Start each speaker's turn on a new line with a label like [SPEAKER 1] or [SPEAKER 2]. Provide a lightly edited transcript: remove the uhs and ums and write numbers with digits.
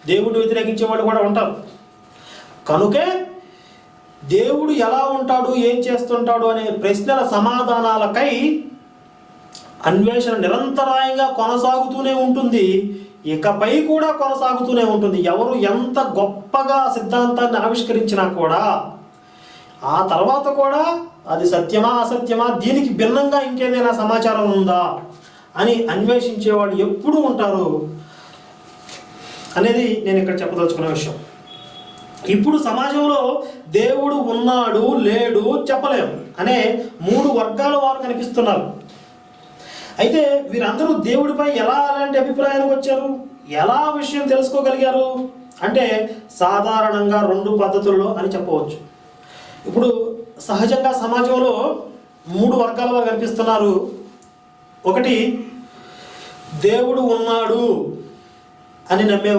[SPEAKER 1] దేవుడిని వ్యతిరేకించే వాళ్ళు కూడా ఉంటారు. కనుకే దేవుడు ఎలా ఉంటాడు, ఏం చేస్తుంటాడు అనే ప్రశ్నల సమాధానాలకై అన్వేషణ నిరంతరాయంగా కొనసాగుతూనే ఉంటుంది. ఇకపై కూడా కొనసాగుతూనే ఉంటుంది. ఎవరు ఎంత గొప్పగా సిద్ధాంతాన్ని ఆవిష్కరించినా కూడా ఆ తర్వాత కూడా అది సత్యమా అసత్యమా, దీనికి భిన్నంగా ఇంకేదైనా సమాచారం ఉందా అని అన్వేషించేవాళ్ళు ఎప్పుడూ ఉంటారు అనేది నేను ఇక్కడ చెప్పదలుచుకున్న విషయం. ఇప్పుడు సమాజంలో దేవుడు ఉన్నాడు లేడు చెప్పలేము అనే 3 వర్గాల వారు కనిపిస్తున్నారు. అయితే వీరందరూ దేవుడిపై అలాంటి అభిప్రాయానికి వచ్చారు, ఎలా విషయం తెలుసుకోగలిగారు అంటే సాధారణంగా 2 పద్ధతుల్లో అని చెప్పవచ్చు. ఇప్పుడు సహజంగా సమాజంలో 3 వర్గాల వారు కనిపిస్తున్నారు. ఒకటి, దేవుడు ఉన్నాడు అని నమ్మే